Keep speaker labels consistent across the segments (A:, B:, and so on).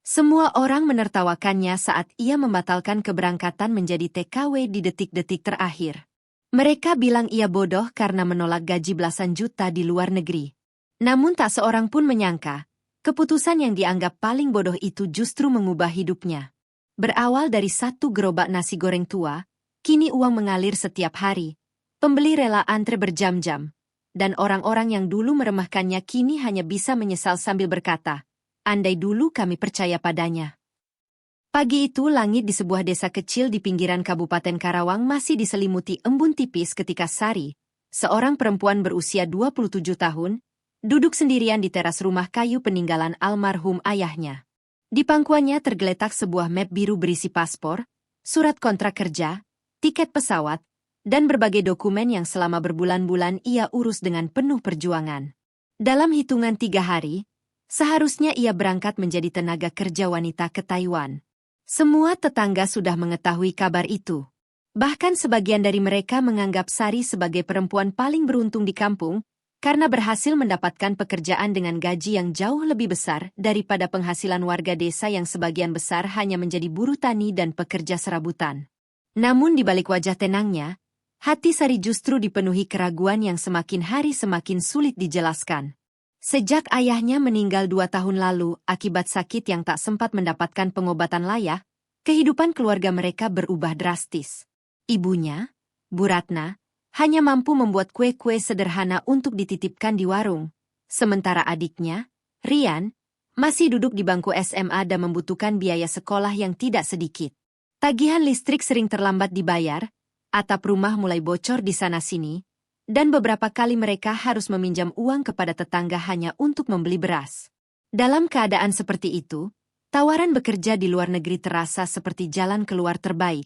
A: Semua orang menertawakannya saat ia membatalkan keberangkatan menjadi TKW di detik-detik terakhir. Mereka bilang ia bodoh karena menolak gaji belasan juta di luar negeri. Namun tak seorang pun menyangka, keputusan yang dianggap paling bodoh itu justru mengubah hidupnya. Berawal dari satu gerobak nasi goreng tua, kini uang mengalir setiap hari. Pembeli rela antre berjam-jam. Dan orang-orang yang dulu meremehkannya kini hanya bisa menyesal sambil berkata, andai dulu kami percaya padanya. Pagi itu langit di sebuah desa kecil di pinggiran Kabupaten Karawang masih diselimuti embun tipis ketika Sari, seorang perempuan berusia 27 tahun, duduk sendirian di teras rumah kayu peninggalan almarhum ayahnya. Di pangkuannya tergeletak sebuah map biru berisi paspor, surat kontrak kerja, tiket pesawat, dan berbagai dokumen yang selama berbulan-bulan ia urus dengan penuh perjuangan. Dalam hitungan 3 hari, seharusnya ia berangkat menjadi tenaga kerja wanita ke Taiwan. Semua tetangga sudah mengetahui kabar itu. Bahkan sebagian dari mereka menganggap Sari sebagai perempuan paling beruntung di kampung, karena berhasil mendapatkan pekerjaan dengan gaji yang jauh lebih besar daripada penghasilan warga desa yang sebagian besar hanya menjadi buruh tani dan pekerja serabutan. Namun di balik wajah tenangnya, hati Sari justru dipenuhi keraguan yang semakin hari semakin sulit dijelaskan. Sejak ayahnya meninggal 2 tahun lalu akibat sakit yang tak sempat mendapatkan pengobatan layak, kehidupan keluarga mereka berubah drastis. Ibunya, Bu Ratna, hanya mampu membuat kue-kue sederhana untuk dititipkan di warung. Sementara adiknya, Rian, masih duduk di bangku SMA dan membutuhkan biaya sekolah yang tidak sedikit. Tagihan listrik sering terlambat dibayar, atap rumah mulai bocor di sana-sini, dan beberapa kali mereka harus meminjam uang kepada tetangga hanya untuk membeli beras. Dalam keadaan seperti itu, tawaran bekerja di luar negeri terasa seperti jalan keluar terbaik.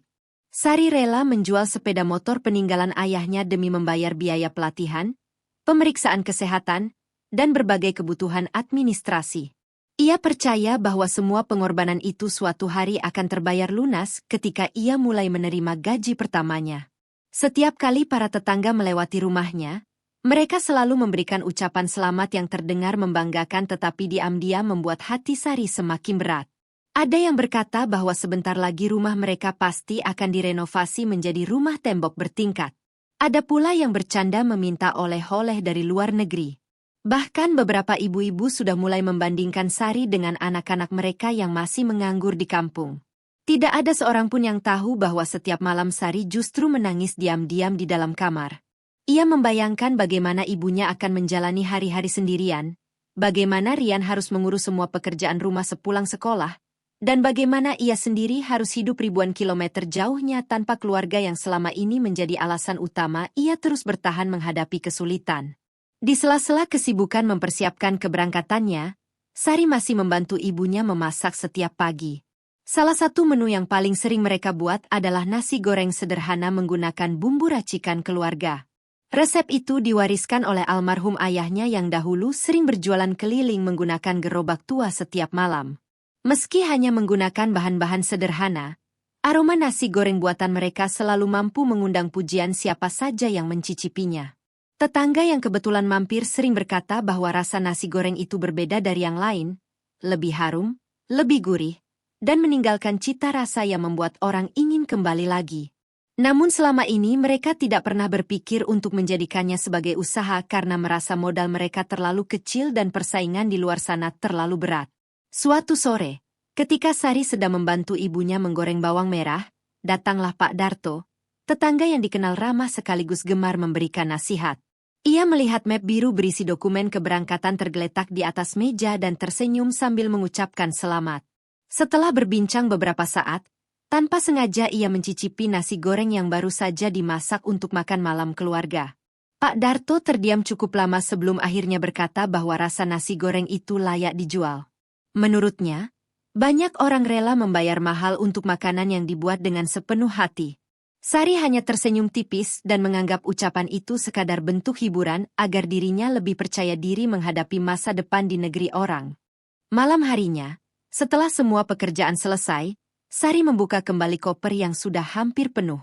A: Sari rela menjual sepeda motor peninggalan ayahnya demi membayar biaya pelatihan, pemeriksaan kesehatan, dan berbagai kebutuhan administrasi. Ia percaya bahwa semua pengorbanan itu suatu hari akan terbayar lunas ketika ia mulai menerima gaji pertamanya. Setiap kali para tetangga melewati rumahnya, mereka selalu memberikan ucapan selamat yang terdengar membanggakan tetapi diam-diam membuat hati Sari semakin berat. Ada yang berkata bahwa sebentar lagi rumah mereka pasti akan direnovasi menjadi rumah tembok bertingkat. Ada pula yang bercanda meminta oleh-oleh dari luar negeri. Bahkan beberapa ibu-ibu sudah mulai membandingkan Sari dengan anak-anak mereka yang masih menganggur di kampung. Tidak ada seorang pun yang tahu bahwa setiap malam Sari justru menangis diam-diam di dalam kamar. Ia membayangkan bagaimana ibunya akan menjalani hari-hari sendirian, bagaimana Rian harus mengurus semua pekerjaan rumah sepulang sekolah, dan bagaimana ia sendiri harus hidup ribuan kilometer jauhnya tanpa keluarga yang selama ini menjadi alasan utama ia terus bertahan menghadapi kesulitan. Di sela-sela kesibukan mempersiapkan keberangkatannya, Sari masih membantu ibunya memasak setiap pagi. Salah satu menu yang paling sering mereka buat adalah nasi goreng sederhana menggunakan bumbu racikan keluarga. Resep itu diwariskan oleh almarhum ayahnya yang dahulu sering berjualan keliling menggunakan gerobak tua setiap malam. Meski hanya menggunakan bahan-bahan sederhana, aroma nasi goreng buatan mereka selalu mampu mengundang pujian siapa saja yang mencicipinya. Tetangga yang kebetulan mampir sering berkata bahwa rasa nasi goreng itu berbeda dari yang lain, lebih harum, lebih gurih, dan meninggalkan cita rasa yang membuat orang ingin kembali lagi. Namun selama ini mereka tidak pernah berpikir untuk menjadikannya sebagai usaha karena merasa modal mereka terlalu kecil dan persaingan di luar sana terlalu berat. Suatu sore, ketika Sari sedang membantu ibunya menggoreng bawang merah, datanglah Pak Darto, tetangga yang dikenal ramah sekaligus gemar memberikan nasihat. Ia melihat map biru berisi dokumen keberangkatan tergeletak di atas meja dan tersenyum sambil mengucapkan selamat. Setelah berbincang beberapa saat, tanpa sengaja ia mencicipi nasi goreng yang baru saja dimasak untuk makan malam keluarga. Pak Darto terdiam cukup lama sebelum akhirnya berkata bahwa rasa nasi goreng itu layak dijual. Menurutnya, banyak orang rela membayar mahal untuk makanan yang dibuat dengan sepenuh hati. Sari hanya tersenyum tipis dan menganggap ucapan itu sekadar bentuk hiburan agar dirinya lebih percaya diri menghadapi masa depan di negeri orang. Malam harinya, setelah semua pekerjaan selesai, Sari membuka kembali koper yang sudah hampir penuh.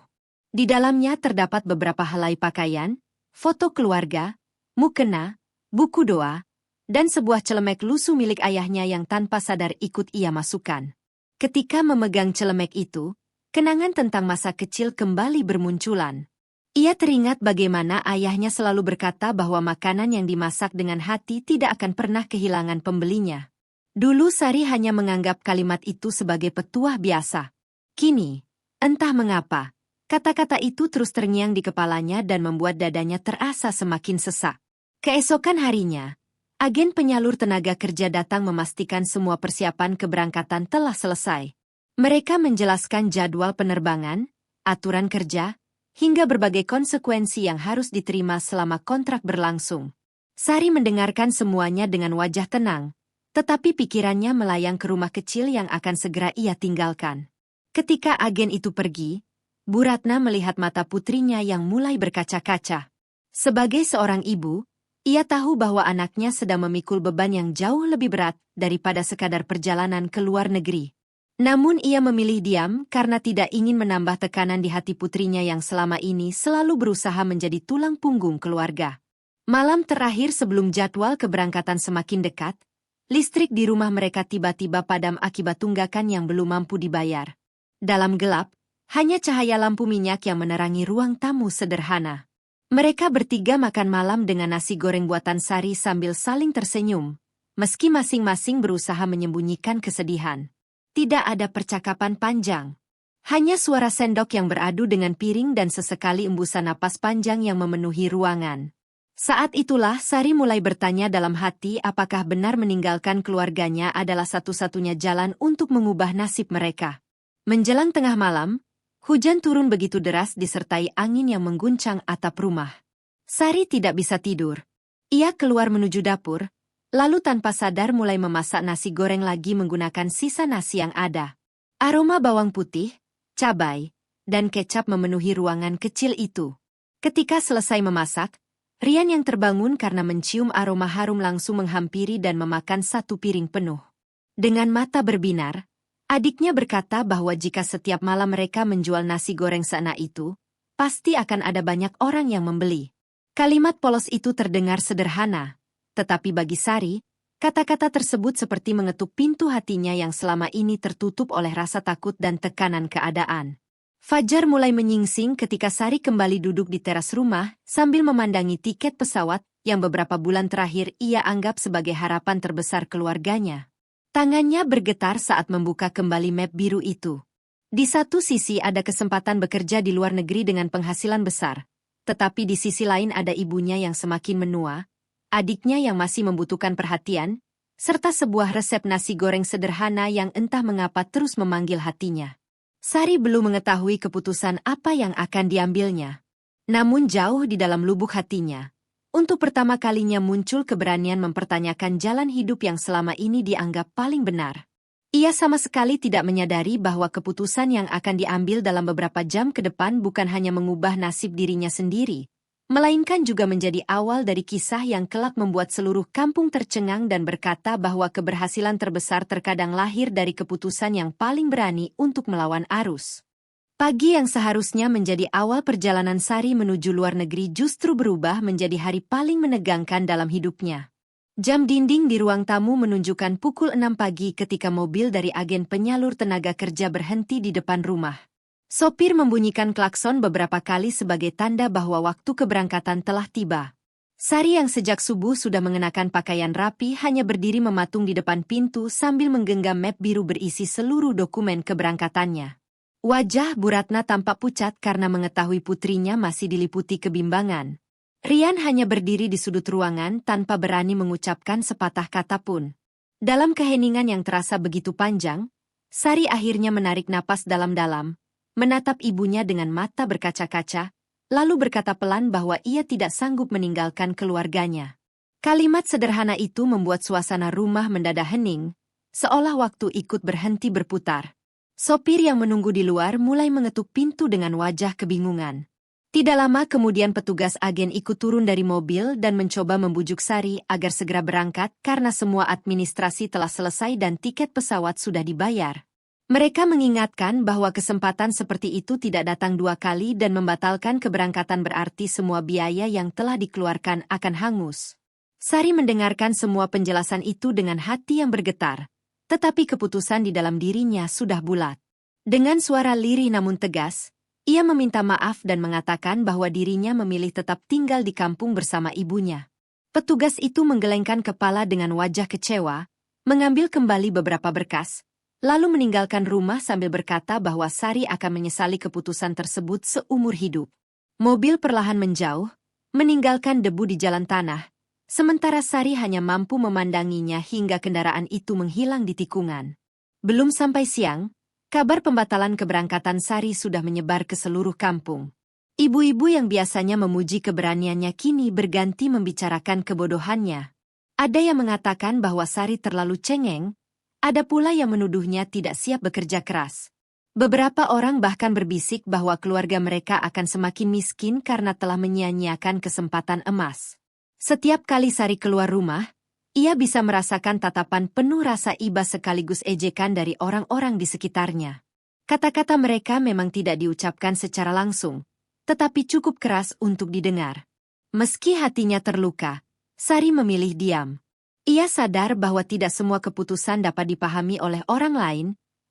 A: Di dalamnya terdapat beberapa helai pakaian, foto keluarga, mukena, buku doa, dan sebuah celemek lusuh milik ayahnya yang tanpa sadar ikut ia masukkan. Ketika memegang celemek itu, kenangan tentang masa kecil kembali bermunculan. Ia teringat bagaimana ayahnya selalu berkata bahwa makanan yang dimasak dengan hati tidak akan pernah kehilangan pembelinya. Dulu Sari hanya menganggap kalimat itu sebagai petuah biasa. Kini, entah mengapa, kata-kata itu terus terngiang di kepalanya dan membuat dadanya terasa semakin sesak. Keesokan harinya, agen penyalur tenaga kerja datang memastikan semua persiapan keberangkatan telah selesai. Mereka menjelaskan jadwal penerbangan, aturan kerja, hingga berbagai konsekuensi yang harus diterima selama kontrak berlangsung. Sari mendengarkan semuanya dengan wajah tenang, tetapi pikirannya melayang ke rumah kecil yang akan segera ia tinggalkan. Ketika agen itu pergi, Bu Ratna melihat mata putrinya yang mulai berkaca-kaca. Sebagai seorang ibu, ia tahu bahwa anaknya sedang memikul beban yang jauh lebih berat daripada sekadar perjalanan ke luar negeri. Namun ia memilih diam karena tidak ingin menambah tekanan di hati putrinya yang selama ini selalu berusaha menjadi tulang punggung keluarga. Malam terakhir sebelum jadwal keberangkatan semakin dekat, listrik di rumah mereka tiba-tiba padam akibat tunggakan yang belum mampu dibayar. Dalam gelap, hanya cahaya lampu minyak yang menerangi ruang tamu sederhana. Mereka bertiga makan malam dengan nasi goreng buatan Sari sambil saling tersenyum, meski masing-masing berusaha menyembunyikan kesedihan. Tidak ada percakapan panjang. Hanya suara sendok yang beradu dengan piring dan sesekali embusan napas panjang yang memenuhi ruangan. Saat itulah Sari mulai bertanya dalam hati apakah benar meninggalkan keluarganya adalah satu-satunya jalan untuk mengubah nasib mereka. Menjelang tengah malam, hujan turun begitu deras disertai angin yang mengguncang atap rumah. Sari tidak bisa tidur. Ia keluar menuju dapur, lalu tanpa sadar mulai memasak nasi goreng lagi menggunakan sisa nasi yang ada. Aroma bawang putih, cabai, dan kecap memenuhi ruangan kecil itu. Ketika selesai memasak, Rian yang terbangun karena mencium aroma harum langsung menghampiri dan memakan satu piring penuh. Dengan mata berbinar, adiknya berkata bahwa jika setiap malam mereka menjual nasi goreng seenak itu, pasti akan ada banyak orang yang membeli. Kalimat polos itu terdengar sederhana, tetapi bagi Sari, kata-kata tersebut seperti mengetuk pintu hatinya yang selama ini tertutup oleh rasa takut dan tekanan keadaan. Fajar mulai menyingsing ketika Sari kembali duduk di teras rumah sambil memandangi tiket pesawat yang beberapa bulan terakhir ia anggap sebagai harapan terbesar keluarganya. Tangannya bergetar saat membuka kembali map biru itu. Di satu sisi ada kesempatan bekerja di luar negeri dengan penghasilan besar, tetapi di sisi lain ada ibunya yang semakin menua, adiknya yang masih membutuhkan perhatian, serta sebuah resep nasi goreng sederhana yang entah mengapa terus memanggil hatinya. Sari belum mengetahui keputusan apa yang akan diambilnya. Namun jauh di dalam lubuk hatinya, untuk pertama kalinya muncul keberanian mempertanyakan jalan hidup yang selama ini dianggap paling benar. Ia sama sekali tidak menyadari bahwa keputusan yang akan diambil dalam beberapa jam ke depan bukan hanya mengubah nasib dirinya sendiri, melainkan juga menjadi awal dari kisah yang kelak membuat seluruh kampung tercengang dan berkata bahwa keberhasilan terbesar terkadang lahir dari keputusan yang paling berani untuk melawan arus. Pagi yang seharusnya menjadi awal perjalanan Sari menuju luar negeri justru berubah menjadi hari paling menegangkan dalam hidupnya. Jam dinding di ruang tamu menunjukkan pukul 6 pagi ketika mobil dari agen penyalur tenaga kerja berhenti di depan rumah. Sopir membunyikan klakson beberapa kali sebagai tanda bahwa waktu keberangkatan telah tiba. Sari yang sejak subuh sudah mengenakan pakaian rapi hanya berdiri mematung di depan pintu sambil menggenggam map biru berisi seluruh dokumen keberangkatannya. Wajah Bu Ratna tampak pucat karena mengetahui putrinya masih diliputi kebimbangan. Rian hanya berdiri di sudut ruangan tanpa berani mengucapkan sepatah kata pun. Dalam keheningan yang terasa begitu panjang, Sari akhirnya menarik napas dalam-dalam, menatap ibunya dengan mata berkaca-kaca, lalu berkata pelan bahwa ia tidak sanggup meninggalkan keluarganya. Kalimat sederhana itu membuat suasana rumah mendadak hening, seolah waktu ikut berhenti berputar. Sopir yang menunggu di luar mulai mengetuk pintu dengan wajah kebingungan. Tidak lama kemudian petugas agen ikut turun dari mobil dan mencoba membujuk Sari agar segera berangkat karena semua administrasi telah selesai dan tiket pesawat sudah dibayar. Mereka mengingatkan bahwa kesempatan seperti itu tidak datang dua kali dan membatalkan keberangkatan berarti semua biaya yang telah dikeluarkan akan hangus. Sari mendengarkan semua penjelasan itu dengan hati yang bergetar, tetapi keputusan di dalam dirinya sudah bulat. Dengan suara lirih namun tegas, ia meminta maaf dan mengatakan bahwa dirinya memilih tetap tinggal di kampung bersama ibunya. Petugas itu menggelengkan kepala dengan wajah kecewa, mengambil kembali beberapa berkas, lalu meninggalkan rumah sambil berkata bahwa Sari akan menyesali keputusan tersebut seumur hidup. Mobil perlahan menjauh, meninggalkan debu di jalan tanah, sementara Sari hanya mampu memandanginya hingga kendaraan itu menghilang di tikungan. Belum sampai siang, kabar pembatalan keberangkatan Sari sudah menyebar ke seluruh kampung. Ibu-ibu yang biasanya memuji keberaniannya kini berganti membicarakan kebodohannya. Ada yang mengatakan bahwa Sari terlalu cengeng, ada pula yang menuduhnya tidak siap bekerja keras. Beberapa orang bahkan berbisik bahwa keluarga mereka akan semakin miskin karena telah menyia-nyiakan kesempatan emas. Setiap kali Sari keluar rumah, ia bisa merasakan tatapan penuh rasa iba sekaligus ejekan dari orang-orang di sekitarnya. Kata-kata mereka memang tidak diucapkan secara langsung, tetapi cukup keras untuk didengar. Meski hatinya terluka, Sari memilih diam. Ia sadar bahwa tidak semua keputusan dapat dipahami oleh orang lain,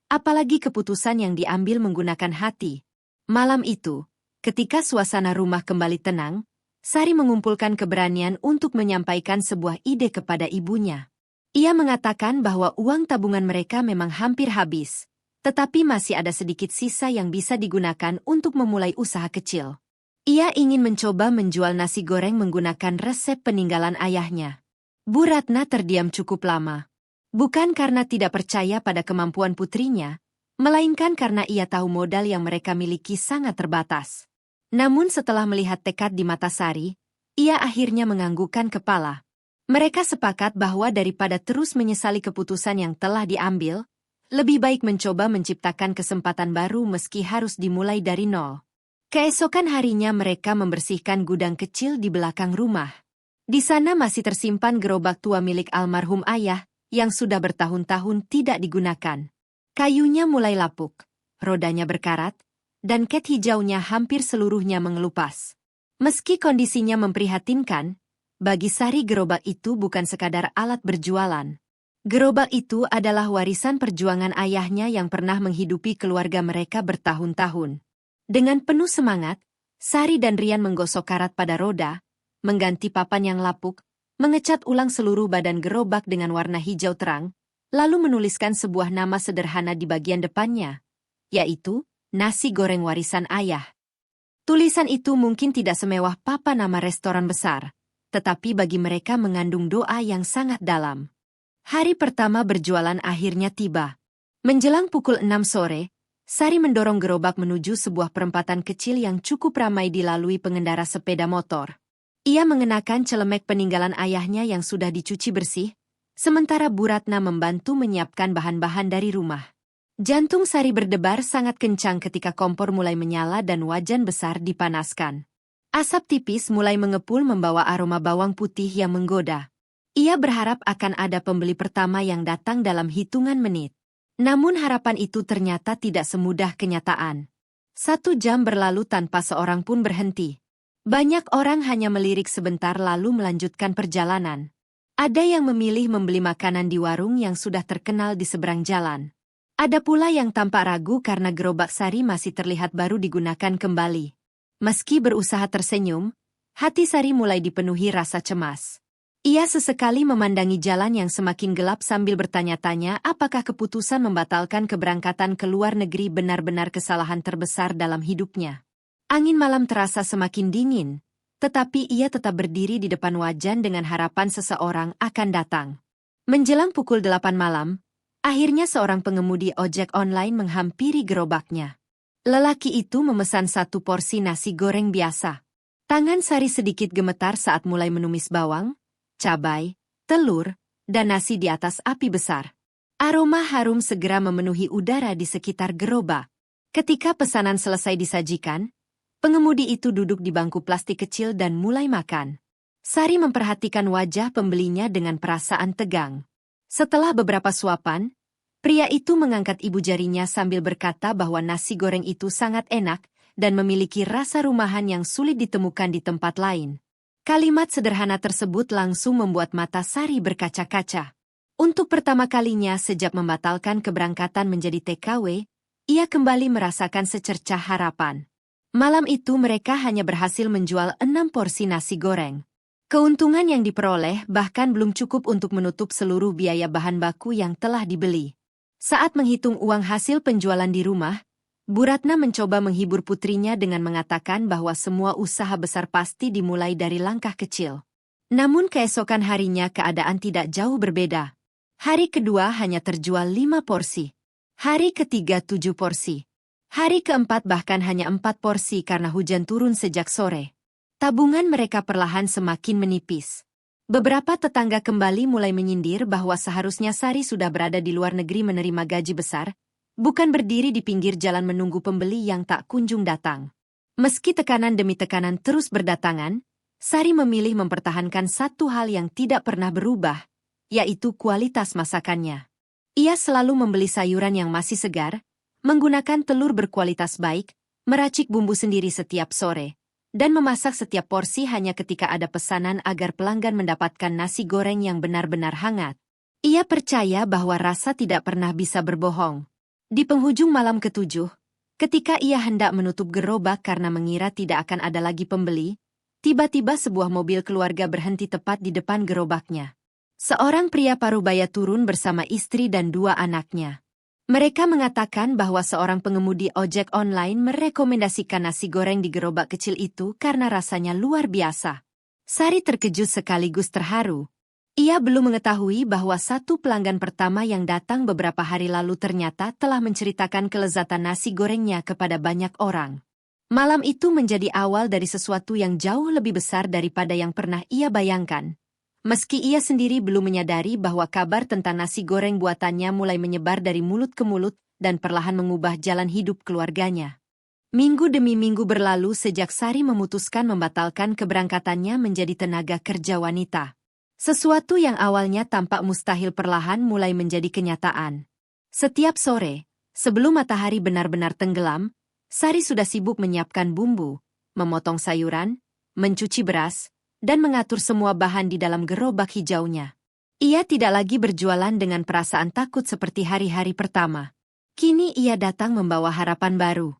A: apalagi keputusan yang diambil menggunakan hati. Malam itu, ketika suasana rumah kembali tenang, Sari mengumpulkan keberanian untuk menyampaikan sebuah ide kepada ibunya. Ia mengatakan bahwa uang tabungan mereka memang hampir habis, tetapi masih ada sedikit sisa yang bisa digunakan untuk memulai usaha kecil. Ia ingin mencoba menjual nasi goreng menggunakan resep peninggalan ayahnya. Bu Ratna terdiam cukup lama. Bukan karena tidak percaya pada kemampuan putrinya, melainkan karena ia tahu modal yang mereka miliki sangat terbatas. Namun setelah melihat tekad di mata Sari, ia akhirnya menganggukkan kepala. Mereka sepakat bahwa daripada terus menyesali keputusan yang telah diambil, lebih baik mencoba menciptakan kesempatan baru meski harus dimulai dari nol. Keesokan harinya mereka membersihkan gudang kecil di belakang rumah. Di sana masih tersimpan gerobak tua milik almarhum ayah, yang sudah bertahun-tahun tidak digunakan. Kayunya mulai lapuk, rodanya berkarat, dan cat hijaunya hampir seluruhnya mengelupas. Meski kondisinya memprihatinkan, bagi Sari gerobak itu bukan sekadar alat berjualan. Gerobak itu adalah warisan perjuangan ayahnya yang pernah menghidupi keluarga mereka bertahun-tahun. Dengan penuh semangat, Sari dan Rian menggosok karat pada roda, mengganti papan yang lapuk, mengecat ulang seluruh badan gerobak dengan warna hijau terang, lalu menuliskan sebuah nama sederhana di bagian depannya, yaitu nasi goreng warisan ayah. Tulisan itu mungkin tidak semewah papan nama restoran besar, tetapi bagi mereka mengandung doa yang sangat dalam. Hari pertama berjualan akhirnya tiba. Menjelang pukul 6 sore, Sari mendorong gerobak menuju sebuah perempatan kecil yang cukup ramai dilalui pengendara sepeda motor. Ia mengenakan celemek peninggalan ayahnya yang sudah dicuci bersih, sementara Bu Ratna membantu menyiapkan bahan-bahan dari rumah. Jantung Sari berdebar sangat kencang ketika kompor mulai menyala dan wajan besar dipanaskan. Asap tipis mulai mengepul membawa aroma bawang putih yang menggoda. Ia berharap akan ada pembeli pertama yang datang dalam hitungan menit. Namun harapan itu ternyata tidak semudah kenyataan. 1 jam berlalu tanpa seorang pun berhenti. Banyak orang hanya melirik sebentar lalu melanjutkan perjalanan. Ada yang memilih membeli makanan di warung yang sudah terkenal di seberang jalan. Ada pula yang tampak ragu karena gerobak Sari masih terlihat baru digunakan kembali. Meski berusaha tersenyum, hati Sari mulai dipenuhi rasa cemas. Ia sesekali memandangi jalan yang semakin gelap sambil bertanya-tanya apakah keputusan membatalkan keberangkatan ke luar negeri benar-benar kesalahan terbesar dalam hidupnya. Angin malam terasa semakin dingin, tetapi ia tetap berdiri di depan wajan dengan harapan seseorang akan datang. Menjelang pukul 8 malam, akhirnya seorang pengemudi ojek online menghampiri gerobaknya. Lelaki itu memesan 1 porsi nasi goreng biasa. Tangan Sari sedikit gemetar saat mulai menumis bawang, cabai, telur, dan nasi di atas api besar. Aroma harum segera memenuhi udara di sekitar gerobak. Ketika pesanan selesai disajikan, pengemudi itu duduk di bangku plastik kecil dan mulai makan. Sari memperhatikan wajah pembelinya dengan perasaan tegang. Setelah beberapa suapan, pria itu mengangkat ibu jarinya sambil berkata bahwa nasi goreng itu sangat enak dan memiliki rasa rumahan yang sulit ditemukan di tempat lain. Kalimat sederhana tersebut langsung membuat mata Sari berkaca-kaca. Untuk pertama kalinya sejak membatalkan keberangkatan menjadi TKW, ia kembali merasakan secercah harapan. Malam itu mereka hanya berhasil menjual 6 porsi nasi goreng. Keuntungan yang diperoleh bahkan belum cukup untuk menutup seluruh biaya bahan baku yang telah dibeli. Saat menghitung uang hasil penjualan di rumah, Bu Ratna mencoba menghibur putrinya dengan mengatakan bahwa semua usaha besar pasti dimulai dari langkah kecil. Namun keesokan harinya keadaan tidak jauh berbeda. Hari kedua hanya terjual 5 porsi. Hari ketiga 7 porsi. Hari keempat bahkan hanya 4 porsi karena hujan turun sejak sore. Tabungan mereka perlahan semakin menipis. Beberapa tetangga kembali mulai menyindir bahwa seharusnya Sari sudah berada di luar negeri menerima gaji besar, bukan berdiri di pinggir jalan menunggu pembeli yang tak kunjung datang. Meski tekanan demi tekanan terus berdatangan, Sari memilih mempertahankan satu hal yang tidak pernah berubah, yaitu kualitas masakannya. Ia selalu membeli sayuran yang masih segar, menggunakan telur berkualitas baik, meracik bumbu sendiri setiap sore, dan memasak setiap porsi hanya ketika ada pesanan agar pelanggan mendapatkan nasi goreng yang benar-benar hangat. Ia percaya bahwa rasa tidak pernah bisa berbohong. Di penghujung malam ketujuh, ketika ia hendak menutup gerobak karena mengira tidak akan ada lagi pembeli, tiba-tiba sebuah mobil keluarga berhenti tepat di depan gerobaknya. Seorang pria parubaya turun bersama istri dan 2 anaknya. Mereka mengatakan bahwa seorang pengemudi ojek online merekomendasikan nasi goreng di gerobak kecil itu karena rasanya luar biasa. Sari terkejut sekaligus terharu. Ia belum mengetahui bahwa satu pelanggan pertama yang datang beberapa hari lalu ternyata telah menceritakan kelezatan nasi gorengnya kepada banyak orang. Malam itu menjadi awal dari sesuatu yang jauh lebih besar daripada yang pernah ia bayangkan. Meski ia sendiri belum menyadari bahwa kabar tentang nasi goreng buatannya mulai menyebar dari mulut ke mulut dan perlahan mengubah jalan hidup keluarganya. Minggu demi minggu berlalu sejak Sari memutuskan membatalkan keberangkatannya menjadi tenaga kerja wanita. Sesuatu yang awalnya tampak mustahil perlahan mulai menjadi kenyataan. Setiap sore, sebelum matahari benar-benar tenggelam, Sari sudah sibuk menyiapkan bumbu, memotong sayuran, mencuci beras, dan mengatur semua bahan di dalam gerobak hijaunya. Ia tidak lagi berjualan dengan perasaan takut seperti hari-hari pertama. Kini ia datang membawa harapan baru.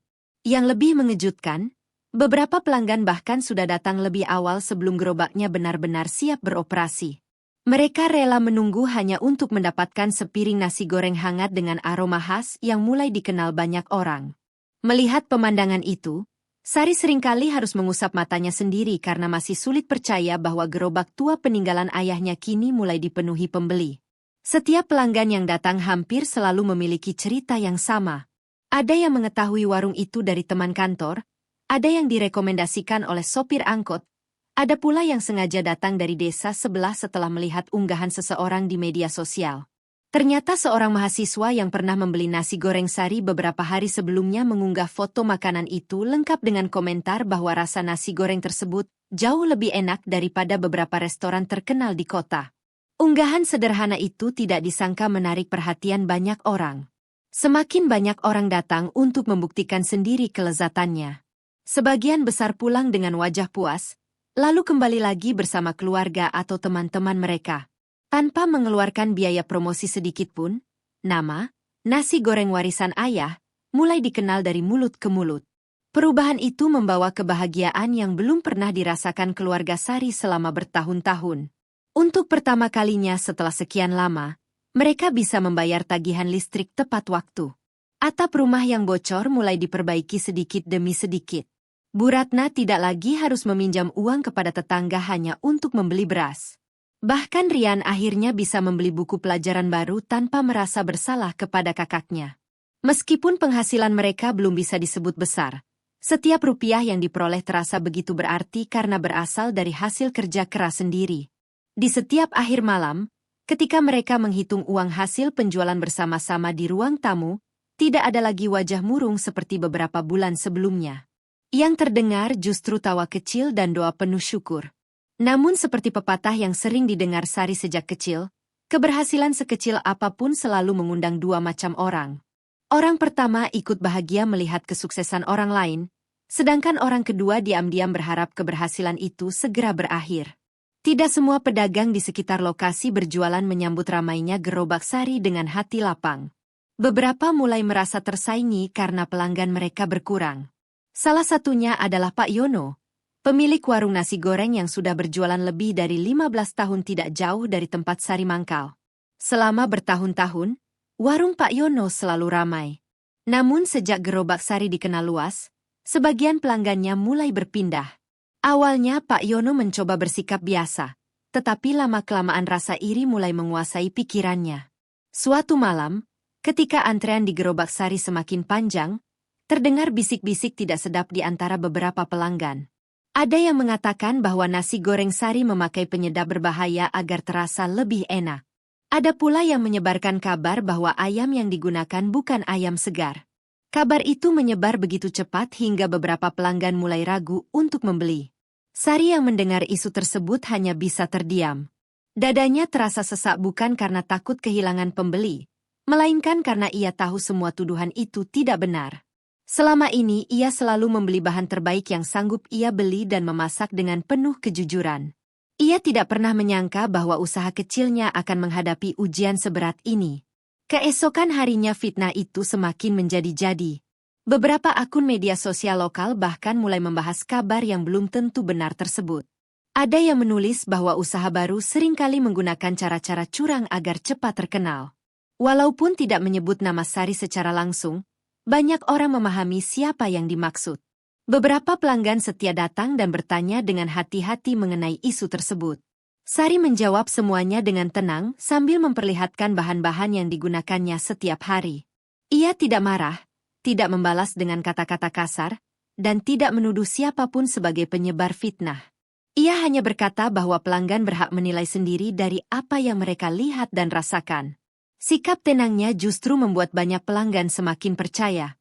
A: Yang lebih mengejutkan, beberapa pelanggan bahkan sudah datang lebih awal sebelum gerobaknya benar-benar siap beroperasi. Mereka rela menunggu hanya untuk mendapatkan sepiring nasi goreng hangat dengan aroma khas yang mulai dikenal banyak orang. Melihat pemandangan itu, Sari seringkali harus mengusap matanya sendiri karena masih sulit percaya bahwa gerobak tua peninggalan ayahnya kini mulai dipenuhi pembeli. Setiap pelanggan yang datang hampir selalu memiliki cerita yang sama. Ada yang mengetahui warung itu dari teman kantor, ada yang direkomendasikan oleh sopir angkot, ada pula yang sengaja datang dari desa sebelah setelah melihat unggahan seseorang di media sosial. Ternyata seorang mahasiswa yang pernah membeli nasi goreng Sari beberapa hari sebelumnya mengunggah foto makanan itu lengkap dengan komentar bahwa rasa nasi goreng tersebut jauh lebih enak daripada beberapa restoran terkenal di kota. Unggahan sederhana itu tidak disangka menarik perhatian banyak orang. Semakin banyak orang datang untuk membuktikan sendiri kelezatannya. Sebagian besar pulang dengan wajah puas, lalu kembali lagi bersama keluarga atau teman-teman mereka. Tanpa mengeluarkan biaya promosi sedikit pun, nama, nasi goreng warisan ayah, mulai dikenal dari mulut ke mulut. Perubahan itu membawa kebahagiaan yang belum pernah dirasakan keluarga Sari selama bertahun-tahun. Untuk pertama kalinya setelah sekian lama, mereka bisa membayar tagihan listrik tepat waktu. Atap rumah yang bocor mulai diperbaiki sedikit demi sedikit. Bu Ratna tidak lagi harus meminjam uang kepada tetangga hanya untuk membeli beras. Bahkan Rian akhirnya bisa membeli buku pelajaran baru tanpa merasa bersalah kepada kakaknya. Meskipun penghasilan mereka belum bisa disebut besar, setiap rupiah yang diperoleh terasa begitu berarti karena berasal dari hasil kerja keras sendiri. Di setiap akhir malam, ketika mereka menghitung uang hasil penjualan bersama-sama di ruang tamu, tidak ada lagi wajah murung seperti beberapa bulan sebelumnya. Yang terdengar justru tawa kecil dan doa penuh syukur. Namun seperti pepatah yang sering didengar Sari sejak kecil, keberhasilan sekecil apapun selalu mengundang 2 macam orang. Orang pertama ikut bahagia melihat kesuksesan orang lain, Sedangkan orang kedua diam-diam berharap keberhasilan itu segera berakhir. Tidak semua pedagang di sekitar lokasi berjualan menyambut ramainya gerobak sari dengan hati lapang. Beberapa mulai merasa tersaingi karena pelanggan mereka berkurang. Salah satunya adalah Pak Yono, pemilik warung nasi goreng yang sudah berjualan lebih dari 15 tahun tidak jauh dari tempat Sari mangkal. Selama bertahun-tahun, warung Pak Yono selalu ramai. Namun sejak gerobak sari dikenal luas, sebagian pelanggannya mulai berpindah. Awalnya Pak Yono mencoba bersikap biasa, tetapi lama-kelamaan rasa iri mulai menguasai pikirannya. Suatu malam, ketika antrean di gerobak sari semakin panjang, terdengar bisik-bisik tidak sedap di antara beberapa pelanggan. Ada yang mengatakan bahwa nasi goreng sari memakai penyedap berbahaya agar terasa lebih enak. Ada pula yang menyebarkan kabar bahwa ayam yang digunakan bukan ayam segar. Kabar itu menyebar begitu cepat hingga beberapa pelanggan mulai ragu untuk membeli. Sari yang mendengar isu tersebut hanya bisa terdiam. Dadanya terasa sesak bukan karena takut kehilangan pembeli, melainkan karena ia tahu semua tuduhan itu tidak benar. Selama ini ia selalu membeli bahan terbaik yang sanggup ia beli dan memasak dengan penuh kejujuran. Ia tidak pernah menyangka bahwa usaha kecilnya akan menghadapi ujian seberat ini. Keesokan harinya fitnah itu semakin menjadi-jadi. Beberapa akun media sosial lokal bahkan mulai membahas kabar yang belum tentu benar tersebut. Ada yang menulis bahwa usaha baru seringkali menggunakan cara-cara curang agar cepat terkenal. Walaupun tidak menyebut nama Sari secara langsung, banyak orang memahami siapa yang dimaksud. Beberapa pelanggan setia datang dan bertanya dengan hati-hati mengenai isu tersebut. Sari menjawab semuanya dengan tenang sambil memperlihatkan bahan-bahan yang digunakannya setiap hari. Ia tidak marah, tidak membalas dengan kata-kata kasar, dan tidak menuduh siapapun sebagai penyebar fitnah. Ia hanya berkata bahwa pelanggan berhak menilai sendiri dari apa yang mereka lihat dan rasakan. Sikap tenangnya justru membuat banyak pelanggan semakin percaya.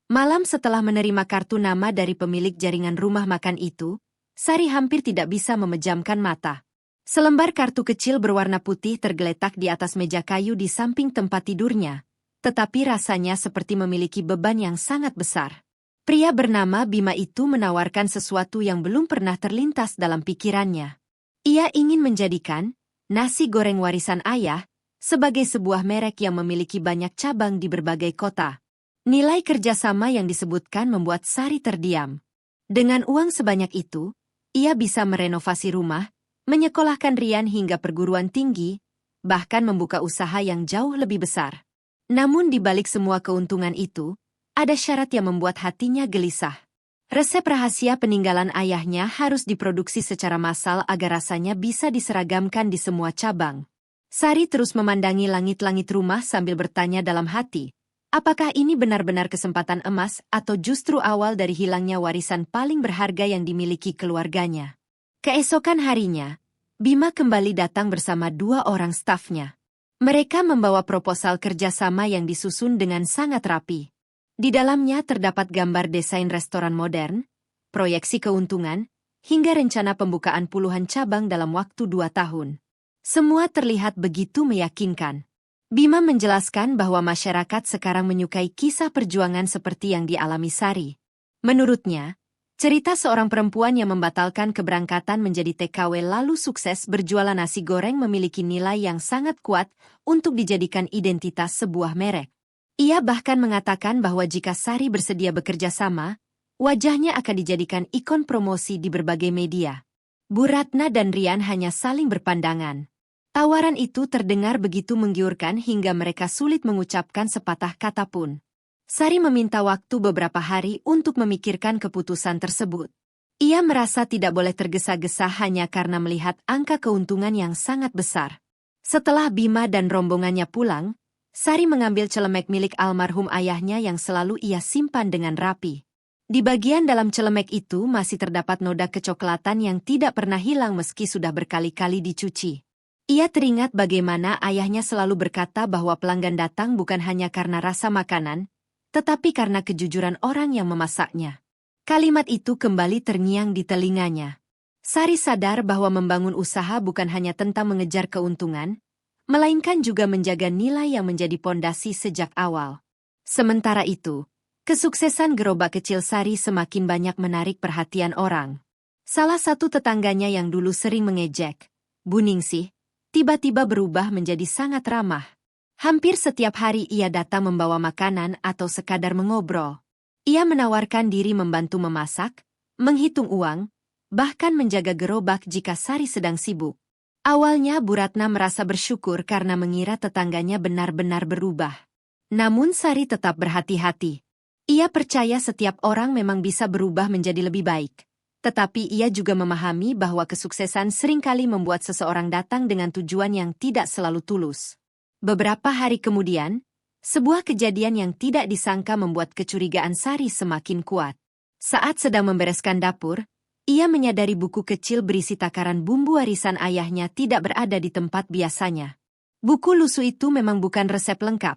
A: Malam setelah menerima kartu nama dari pemilik jaringan rumah makan itu, Sari hampir tidak bisa memejamkan mata. Selembar kartu kecil berwarna putih tergeletak di atas meja kayu di samping tempat tidurnya, tetapi rasanya seperti memiliki beban yang sangat besar. Pria bernama Bima itu menawarkan sesuatu yang belum pernah terlintas dalam pikirannya. Ia ingin menjadikan nasi goreng warisan ayah sebagai sebuah merek yang memiliki banyak cabang di berbagai kota. Nilai kerjasama yang disebutkan membuat Sari terdiam. Dengan uang sebanyak itu, ia bisa merenovasi rumah, menyekolahkan Rian hingga perguruan tinggi, bahkan membuka usaha yang jauh lebih besar. Namun di balik semua keuntungan itu, ada syarat yang membuat hatinya gelisah. Resep rahasia peninggalan ayahnya harus diproduksi secara massal agar rasanya bisa diseragamkan di semua cabang. Sari terus memandangi langit-langit rumah sambil bertanya dalam hati, apakah ini benar-benar kesempatan emas atau justru awal dari hilangnya warisan paling berharga yang dimiliki keluarganya? Keesokan harinya, Bima kembali datang bersama 2 orang stafnya. Mereka membawa proposal kerjasama yang disusun dengan sangat rapi. Di dalamnya terdapat gambar desain restoran modern, proyeksi keuntungan, hingga rencana pembukaan puluhan cabang dalam waktu 2 tahun. Semua terlihat begitu meyakinkan. Bima menjelaskan bahwa masyarakat sekarang menyukai kisah perjuangan seperti yang dialami Sari. Menurutnya, cerita seorang perempuan yang membatalkan keberangkatan menjadi TKW lalu sukses berjualan nasi goreng memiliki nilai yang sangat kuat untuk dijadikan identitas sebuah merek. Ia bahkan mengatakan bahwa jika Sari bersedia bekerja sama, wajahnya akan dijadikan ikon promosi di berbagai media. Bu Ratna dan Rian hanya saling berpandangan. Tawaran itu terdengar begitu menggiurkan hingga mereka sulit mengucapkan sepatah kata pun. Sari meminta waktu beberapa hari untuk memikirkan keputusan tersebut. Ia merasa tidak boleh tergesa-gesa hanya karena melihat angka keuntungan yang sangat besar. Setelah Bima dan rombongannya pulang, Sari mengambil celemek milik almarhum ayahnya yang selalu ia simpan dengan rapi. Di bagian dalam celemek itu masih terdapat noda kecoklatan yang tidak pernah hilang meski sudah berkali-kali dicuci. Ia teringat bagaimana ayahnya selalu berkata bahwa pelanggan datang bukan hanya karena rasa makanan, tetapi karena kejujuran orang yang memasaknya. Kalimat itu kembali terngiang di telinganya. Sari sadar bahwa membangun usaha bukan hanya tentang mengejar keuntungan, melainkan juga menjaga nilai yang menjadi pondasi sejak awal. Sementara itu, Kesuksesan gerobak kecil Sari semakin banyak menarik perhatian orang. Salah satu tetangganya yang dulu sering mengejek, Bu Ningsih, tiba-tiba berubah menjadi sangat ramah. Hampir setiap hari ia datang membawa makanan atau sekadar mengobrol. Ia menawarkan diri membantu memasak, menghitung uang, bahkan menjaga gerobak jika Sari sedang sibuk. Awalnya Bu Ratna merasa bersyukur karena mengira tetangganya benar-benar berubah. Namun Sari tetap berhati-hati. Ia percaya setiap orang memang bisa berubah menjadi lebih baik. Tetapi ia juga memahami bahwa kesuksesan seringkali membuat seseorang datang dengan tujuan yang tidak selalu tulus. Beberapa hari kemudian, sebuah kejadian yang tidak disangka membuat kecurigaan Sari semakin kuat. Saat sedang membereskan dapur, ia menyadari buku kecil berisi takaran bumbu warisan ayahnya tidak berada di tempat biasanya. Buku lusuh itu memang bukan resep lengkap,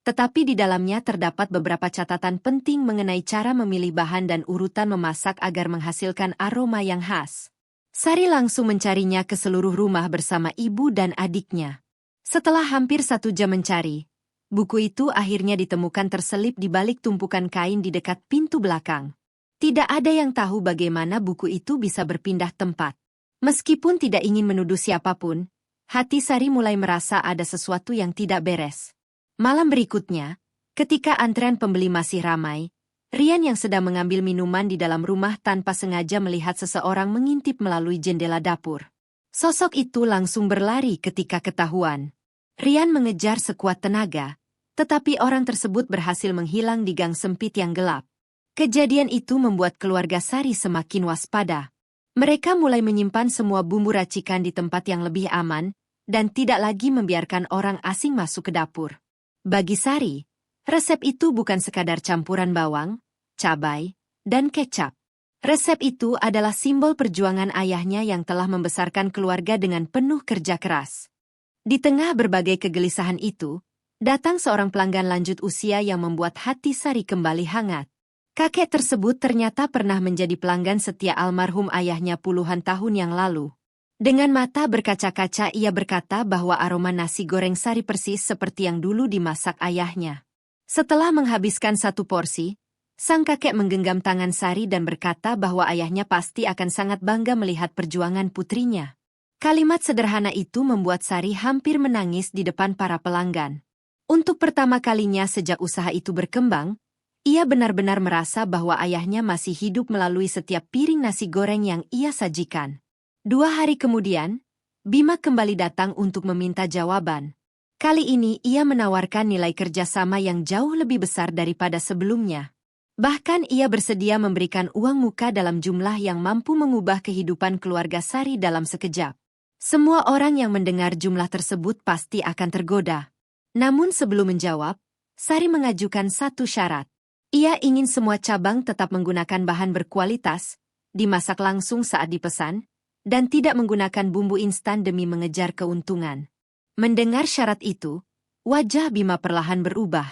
A: tetapi di dalamnya terdapat beberapa catatan penting mengenai cara memilih bahan dan urutan memasak agar menghasilkan aroma yang khas. Sari langsung mencarinya ke seluruh rumah bersama ibu dan adiknya. Setelah hampir 1 jam mencari, buku itu akhirnya ditemukan terselip di balik tumpukan kain di dekat pintu belakang. Tidak ada yang tahu bagaimana buku itu bisa berpindah tempat. Meskipun tidak ingin menuduh siapapun, hati Sari mulai merasa ada sesuatu yang tidak beres. Malam berikutnya, ketika antrean pembeli masih ramai, Rian yang sedang mengambil minuman di dalam rumah tanpa sengaja melihat seseorang mengintip melalui jendela dapur. Sosok itu langsung berlari ketika ketahuan. Rian mengejar sekuat tenaga, tetapi orang tersebut berhasil menghilang di gang sempit yang gelap. Kejadian itu membuat keluarga Sari semakin waspada. Mereka mulai menyimpan semua bumbu racikan di tempat yang lebih aman, dan tidak lagi membiarkan orang asing masuk ke dapur. Bagi Sari, resep itu bukan sekadar campuran bawang, cabai, dan kecap. Resep itu adalah simbol perjuangan ayahnya yang telah membesarkan keluarga dengan penuh kerja keras. Di tengah berbagai kegelisahan itu, datang seorang pelanggan lanjut usia yang membuat hati Sari kembali hangat. Kakek tersebut ternyata pernah menjadi pelanggan setia almarhum ayahnya puluhan tahun yang lalu. Dengan mata berkaca-kaca ia berkata bahwa aroma nasi goreng Sari persis seperti yang dulu dimasak ayahnya. Setelah menghabiskan 1 porsi, sang kakek menggenggam tangan Sari dan berkata bahwa ayahnya pasti akan sangat bangga melihat perjuangan putrinya. Kalimat sederhana itu membuat Sari hampir menangis di depan para pelanggan. Untuk pertama kalinya sejak usaha itu berkembang, ia benar-benar merasa bahwa ayahnya masih hidup melalui setiap piring nasi goreng yang ia sajikan. 2 hari kemudian, Bima kembali datang untuk meminta jawaban. Kali ini ia menawarkan nilai kerjasama yang jauh lebih besar daripada sebelumnya. Bahkan ia bersedia memberikan uang muka dalam jumlah yang mampu mengubah kehidupan keluarga Sari dalam sekejap. Semua orang yang mendengar jumlah tersebut pasti akan tergoda. Namun sebelum menjawab, Sari mengajukan 1 syarat. Ia ingin semua cabang tetap menggunakan bahan berkualitas, dimasak langsung saat dipesan, dan tidak menggunakan bumbu instan demi mengejar keuntungan. Mendengar syarat itu, wajah Bima perlahan berubah.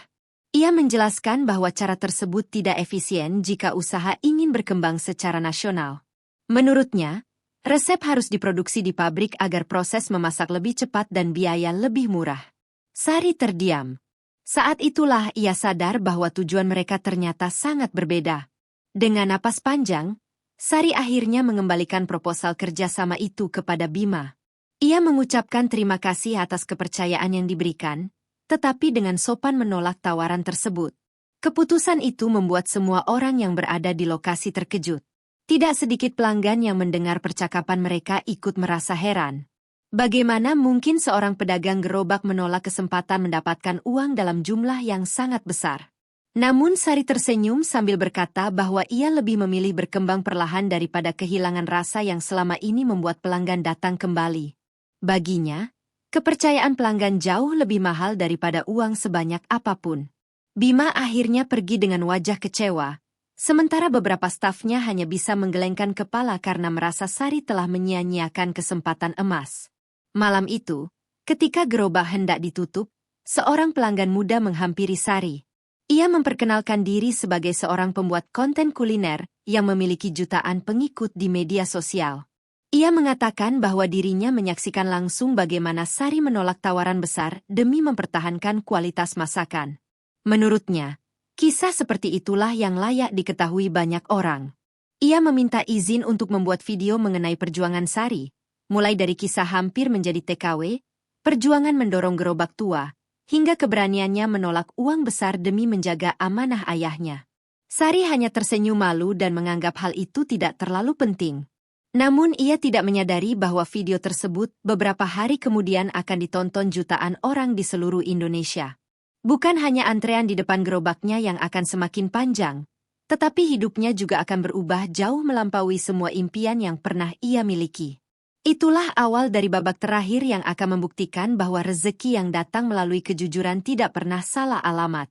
A: Ia menjelaskan bahwa cara tersebut tidak efisien jika usaha ingin berkembang secara nasional. Menurutnya, resep harus diproduksi di pabrik agar proses memasak lebih cepat dan biaya lebih murah. Sari terdiam. Saat itulah ia sadar bahwa tujuan mereka ternyata sangat berbeda. Dengan napas panjang, Sari akhirnya mengembalikan proposal kerjasama itu kepada Bima. Ia mengucapkan terima kasih atas kepercayaan yang diberikan, tetapi dengan sopan menolak tawaran tersebut. Keputusan itu membuat semua orang yang berada di lokasi terkejut. Tidak sedikit pelanggan yang mendengar percakapan mereka ikut merasa heran. Bagaimana mungkin seorang pedagang gerobak menolak kesempatan mendapatkan uang dalam jumlah yang sangat besar? Namun Sari tersenyum sambil berkata bahwa ia lebih memilih berkembang perlahan daripada kehilangan rasa yang selama ini membuat pelanggan datang kembali. Baginya, kepercayaan pelanggan jauh lebih mahal daripada uang sebanyak apapun. Bima akhirnya pergi dengan wajah kecewa, sementara beberapa stafnya hanya bisa menggelengkan kepala karena merasa Sari telah menyia-nyiakan kesempatan emas. Malam itu, ketika gerobak hendak ditutup, seorang pelanggan muda menghampiri Sari. Ia memperkenalkan diri sebagai seorang pembuat konten kuliner yang memiliki jutaan pengikut di media sosial. Ia mengatakan bahwa dirinya menyaksikan langsung bagaimana Sari menolak tawaran besar demi mempertahankan kualitas masakan. Menurutnya, Kisah seperti itulah yang layak diketahui banyak orang. Ia meminta izin untuk membuat video mengenai perjuangan Sari, mulai dari kisah hampir menjadi TKW, perjuangan mendorong gerobak tua, hingga keberaniannya menolak uang besar demi menjaga amanah ayahnya. Sari hanya tersenyum malu dan menganggap hal itu tidak terlalu penting. Namun ia tidak menyadari bahwa video tersebut beberapa hari kemudian akan ditonton jutaan orang di seluruh Indonesia. Bukan hanya antrean di depan gerobaknya yang akan semakin panjang, tetapi hidupnya juga akan berubah jauh melampaui semua impian yang pernah ia miliki. Itulah awal dari babak terakhir yang akan membuktikan bahwa rezeki yang datang melalui kejujuran tidak pernah salah alamat.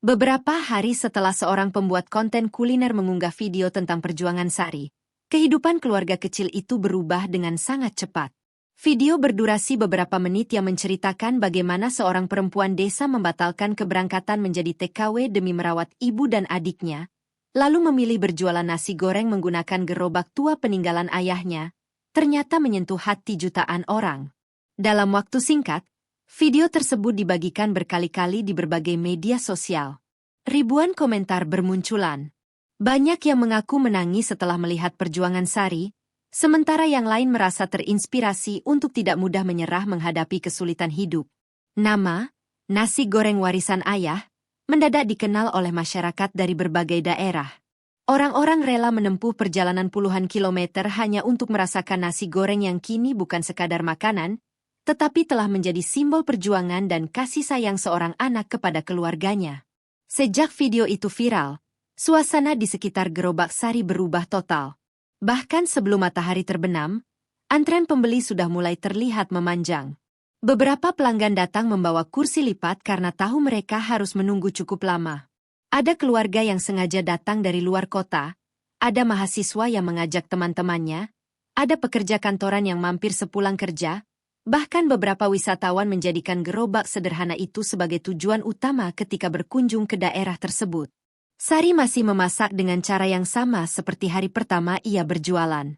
A: Beberapa hari setelah seorang pembuat konten kuliner mengunggah video tentang perjuangan Sari, kehidupan keluarga kecil itu berubah dengan sangat cepat. Video berdurasi beberapa menit yang menceritakan bagaimana seorang perempuan desa membatalkan keberangkatan menjadi TKW demi merawat ibu dan adiknya, lalu memilih berjualan nasi goreng menggunakan gerobak tua peninggalan ayahnya, ternyata menyentuh hati jutaan orang. Dalam waktu singkat, video tersebut dibagikan berkali-kali di berbagai media sosial. Ribuan komentar bermunculan. Banyak yang mengaku menangis setelah melihat perjuangan Sari, sementara yang lain merasa terinspirasi untuk tidak mudah menyerah menghadapi kesulitan hidup. Nama, nasi goreng warisan ayah, mendadak dikenal oleh masyarakat dari berbagai daerah. Orang-orang rela menempuh perjalanan puluhan kilometer hanya untuk merasakan nasi goreng yang kini bukan sekadar makanan, tetapi telah menjadi simbol perjuangan dan kasih sayang seorang anak kepada keluarganya. Sejak video itu viral, suasana di sekitar gerobak Sari berubah total. Bahkan sebelum matahari terbenam, antrean pembeli sudah mulai terlihat memanjang. Beberapa pelanggan datang membawa kursi lipat karena tahu mereka harus menunggu cukup lama. Ada keluarga yang sengaja datang dari luar kota, ada mahasiswa yang mengajak teman-temannya, ada pekerja kantoran yang mampir sepulang kerja, bahkan beberapa wisatawan menjadikan gerobak sederhana itu sebagai tujuan utama ketika berkunjung ke daerah tersebut. Sari masih memasak dengan cara yang sama seperti hari pertama ia berjualan.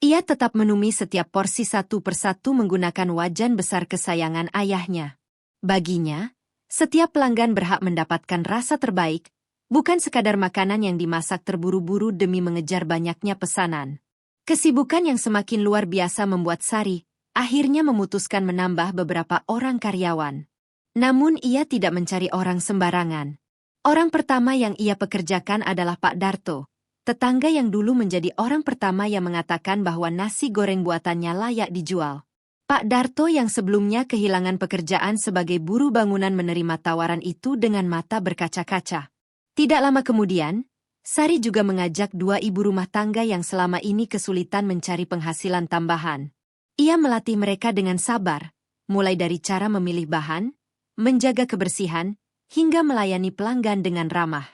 A: Ia tetap menumis setiap porsi satu persatu menggunakan wajan besar kesayangan ayahnya. Baginya, setiap pelanggan berhak mendapatkan rasa terbaik, bukan sekadar makanan yang dimasak terburu-buru demi mengejar banyaknya pesanan. Kesibukan yang semakin luar biasa membuat Sari akhirnya memutuskan menambah beberapa orang karyawan. Namun ia tidak mencari orang sembarangan. Orang pertama yang ia pekerjakan adalah Pak Darto, tetangga yang dulu menjadi orang pertama yang mengatakan bahwa nasi goreng buatannya layak dijual. Pak Darto yang sebelumnya kehilangan pekerjaan sebagai buruh bangunan menerima tawaran itu dengan mata berkaca-kaca. Tidak lama kemudian, Sari juga mengajak dua ibu rumah tangga yang selama ini kesulitan mencari penghasilan tambahan. Ia melatih mereka dengan sabar, mulai dari cara memilih bahan, menjaga kebersihan, hingga melayani pelanggan dengan ramah.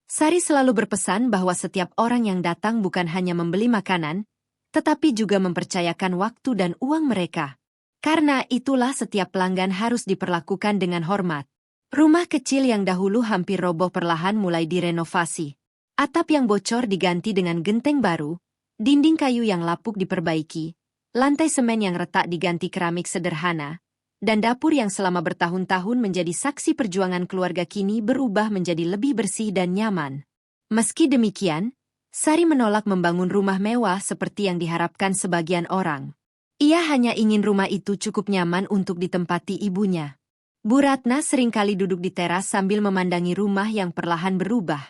A: Sari selalu berpesan bahwa setiap orang yang datang bukan hanya membeli makanan, tetapi juga mempercayakan waktu dan uang mereka. Karena itulah setiap pelanggan harus diperlakukan dengan hormat. Rumah kecil yang dahulu hampir roboh perlahan mulai direnovasi. Atap yang bocor diganti dengan genteng baru, dinding kayu yang lapuk diperbaiki, lantai semen yang retak diganti keramik sederhana, dan dapur yang selama bertahun-tahun menjadi saksi perjuangan keluarga kini berubah menjadi lebih bersih dan nyaman. Meski demikian, Sari menolak membangun rumah mewah seperti yang diharapkan sebagian orang. Ia hanya ingin rumah itu cukup nyaman untuk ditempati ibunya. Bu Ratna seringkali duduk di teras sambil memandangi rumah yang perlahan berubah.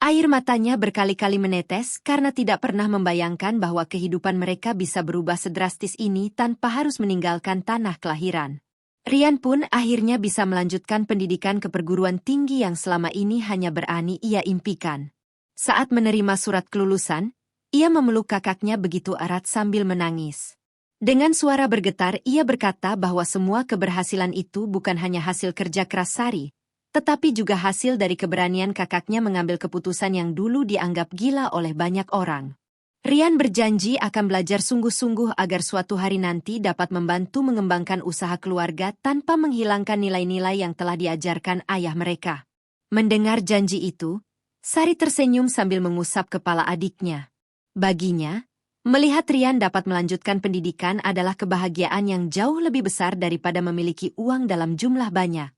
A: Air matanya berkali-kali menetes karena tidak pernah membayangkan bahwa kehidupan mereka bisa berubah sedrastis ini tanpa harus meninggalkan tanah kelahiran. Rian pun akhirnya bisa melanjutkan pendidikan ke perguruan tinggi yang selama ini hanya berani ia impikan. Saat menerima surat kelulusan, ia memeluk kakaknya begitu erat sambil menangis. Dengan suara bergetar ia berkata bahwa semua keberhasilan itu bukan hanya hasil kerja keras Sari, tetapi juga hasil dari keberanian kakaknya mengambil keputusan yang dulu dianggap gila oleh banyak orang. Rian berjanji akan belajar sungguh-sungguh agar suatu hari nanti dapat membantu mengembangkan usaha keluarga tanpa menghilangkan nilai-nilai yang telah diajarkan ayah mereka. Mendengar janji itu, Sari tersenyum sambil mengusap kepala adiknya. Baginya, melihat Rian dapat melanjutkan pendidikan adalah kebahagiaan yang jauh lebih besar daripada memiliki uang dalam jumlah banyak.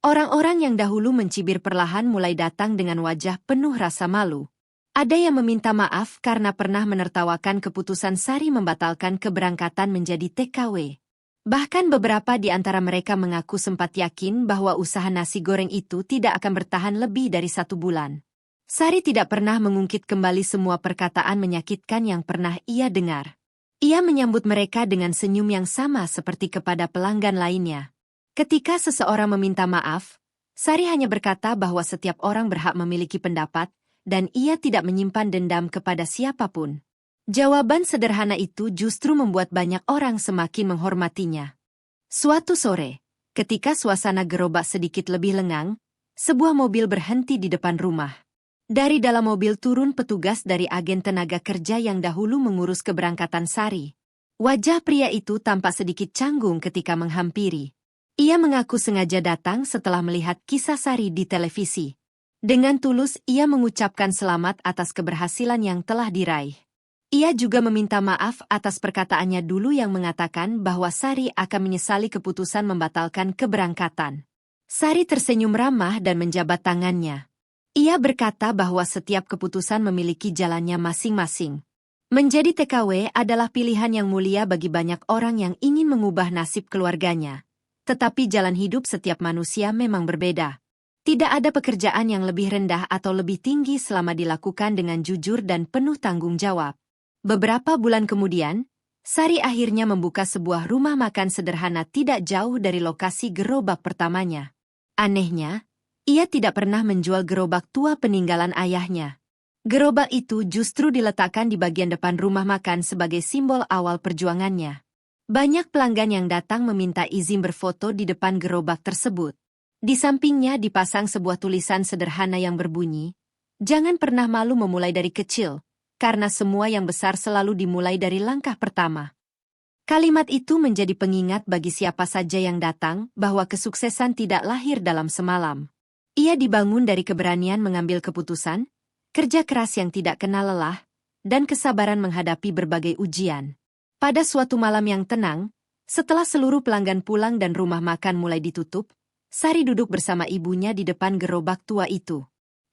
A: Orang-orang yang dahulu mencibir perlahan mulai datang dengan wajah penuh rasa malu. Ada yang meminta maaf karena pernah menertawakan keputusan Sari membatalkan keberangkatan menjadi TKW. Bahkan beberapa di antara mereka mengaku sempat yakin bahwa usaha nasi goreng itu tidak akan bertahan lebih dari 1 bulan. Sari tidak pernah mengungkit kembali semua perkataan menyakitkan yang pernah ia dengar. Ia menyambut mereka dengan senyum yang sama seperti kepada pelanggan lainnya. Ketika seseorang meminta maaf, Sari hanya berkata bahwa setiap orang berhak memiliki pendapat, dan ia tidak menyimpan dendam kepada siapapun. Jawaban sederhana itu justru membuat banyak orang semakin menghormatinya. Suatu sore, ketika suasana gerobak sedikit lebih lengang, sebuah mobil berhenti di depan rumah. Dari dalam mobil turun petugas dari agen tenaga kerja yang dahulu mengurus keberangkatan Sari. Wajah pria itu tampak sedikit canggung ketika menghampiri. Ia mengaku sengaja datang setelah melihat kisah Sari di televisi. Dengan tulus ia mengucapkan selamat atas keberhasilan yang telah diraih. Ia juga meminta maaf atas perkataannya dulu yang mengatakan bahwa Sari akan menyesali keputusan membatalkan keberangkatan. Sari tersenyum ramah dan menjabat tangannya. Ia berkata bahwa setiap keputusan memiliki jalannya masing-masing. Menjadi TKW adalah pilihan yang mulia bagi banyak orang yang ingin mengubah nasib keluarganya. Tetapi jalan hidup setiap manusia memang berbeda. Tidak ada pekerjaan yang lebih rendah atau lebih tinggi selama dilakukan dengan jujur dan penuh tanggung jawab. Beberapa bulan kemudian, Sari akhirnya membuka sebuah rumah makan sederhana tidak jauh dari lokasi gerobak pertamanya. Anehnya, ia tidak pernah menjual gerobak tua peninggalan ayahnya. Gerobak itu justru diletakkan di bagian depan rumah makan sebagai simbol awal perjuangannya. Banyak pelanggan yang datang meminta izin berfoto di depan gerobak tersebut. Di sampingnya dipasang sebuah tulisan sederhana yang berbunyi, "Jangan pernah malu memulai dari kecil, karena semua yang besar selalu dimulai dari langkah pertama." Kalimat itu menjadi pengingat bagi siapa saja yang datang bahwa kesuksesan tidak lahir dalam semalam. Ia dibangun dari keberanian mengambil keputusan, kerja keras yang tidak kenal lelah, dan kesabaran menghadapi berbagai ujian. Pada suatu malam yang tenang, setelah seluruh pelanggan pulang dan rumah makan mulai ditutup, Sari duduk bersama ibunya di depan gerobak tua itu.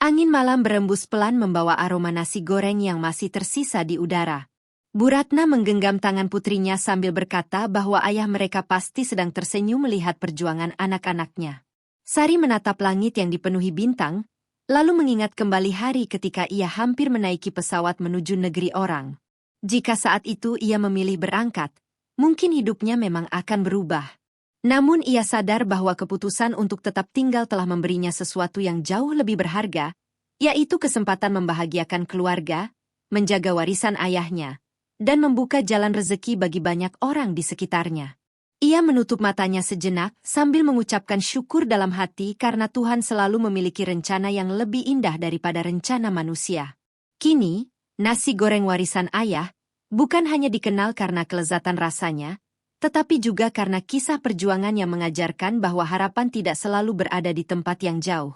A: Angin malam berembus pelan membawa aroma nasi goreng yang masih tersisa di udara. Bu Ratna menggenggam tangan putrinya sambil berkata bahwa ayah mereka pasti sedang tersenyum melihat perjuangan anak-anaknya. Sari menatap langit yang dipenuhi bintang, lalu mengingat kembali hari ketika ia hampir menaiki pesawat menuju negeri orang. Jika saat itu ia memilih berangkat, mungkin hidupnya memang akan berubah. Namun ia sadar bahwa keputusan untuk tetap tinggal telah memberinya sesuatu yang jauh lebih berharga, yaitu kesempatan membahagiakan keluarga, menjaga warisan ayahnya, dan membuka jalan rezeki bagi banyak orang di sekitarnya. Ia menutup matanya sejenak sambil mengucapkan syukur dalam hati karena Tuhan selalu memiliki rencana yang lebih indah daripada rencana manusia. Kini, nasi goreng warisan ayah bukan hanya dikenal karena kelezatan rasanya, tetapi juga karena kisah perjuangan yang mengajarkan bahwa harapan tidak selalu berada di tempat yang jauh.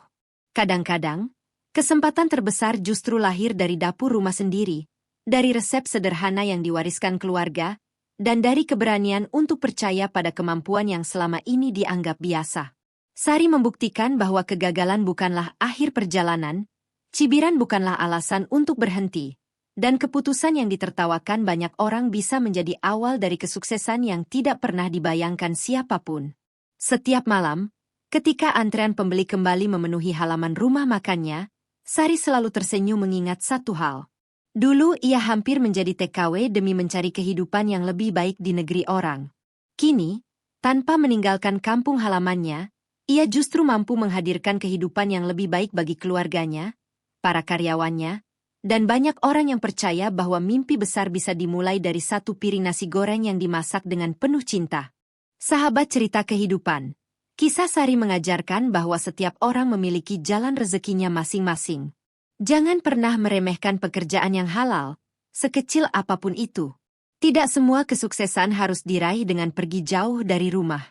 A: Kadang-kadang, kesempatan terbesar justru lahir dari dapur rumah sendiri, dari resep sederhana yang diwariskan keluarga, dan dari keberanian untuk percaya pada kemampuan yang selama ini dianggap biasa. Sari membuktikan bahwa kegagalan bukanlah akhir perjalanan, cibiran bukanlah alasan untuk berhenti, dan keputusan yang ditertawakan banyak orang bisa menjadi awal dari kesuksesan yang tidak pernah dibayangkan siapapun. Setiap malam, ketika antrean pembeli kembali memenuhi halaman rumah makannya, Sari selalu tersenyum mengingat satu hal. Dulu ia hampir menjadi TKW demi mencari kehidupan yang lebih baik di negeri orang. Kini, tanpa meninggalkan kampung halamannya, ia justru mampu menghadirkan kehidupan yang lebih baik bagi keluarganya, para karyawannya, dan banyak orang yang percaya bahwa mimpi besar bisa dimulai dari satu piring nasi goreng yang dimasak dengan penuh cinta. Sahabat cerita kehidupan, kisah Sari mengajarkan bahwa setiap orang memiliki jalan rezekinya masing-masing. Jangan pernah meremehkan pekerjaan yang halal, sekecil apapun itu. Tidak semua kesuksesan harus diraih dengan pergi jauh dari rumah.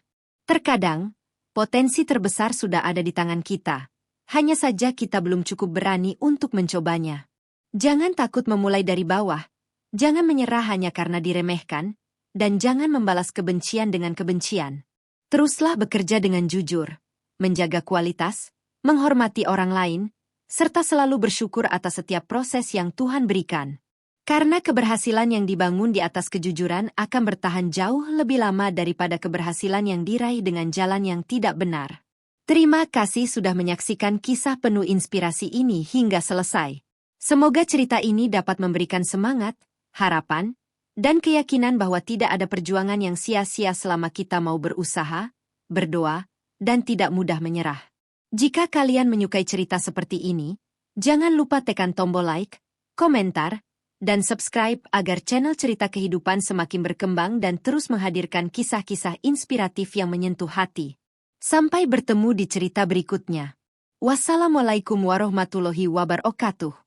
A: Terkadang, potensi terbesar sudah ada di tangan kita. Hanya saja kita belum cukup berani untuk mencobanya. Jangan takut memulai dari bawah, jangan menyerah hanya karena diremehkan, dan jangan membalas kebencian dengan kebencian. Teruslah bekerja dengan jujur, menjaga kualitas, menghormati orang lain, serta selalu bersyukur atas setiap proses yang Tuhan berikan. Karena keberhasilan yang dibangun di atas kejujuran akan bertahan jauh lebih lama daripada keberhasilan yang diraih dengan jalan yang tidak benar. Terima kasih sudah menyaksikan kisah penuh inspirasi ini hingga selesai. Semoga cerita ini dapat memberikan semangat, harapan, dan keyakinan bahwa tidak ada perjuangan yang sia-sia selama kita mau berusaha, berdoa, dan tidak mudah menyerah. Jika kalian menyukai cerita seperti ini, jangan lupa tekan tombol like, komentar, dan subscribe agar channel Cerita Kehidupan semakin berkembang dan terus menghadirkan kisah-kisah inspiratif yang menyentuh hati. Sampai bertemu di cerita berikutnya. Wassalamualaikum warahmatullahi wabarakatuh.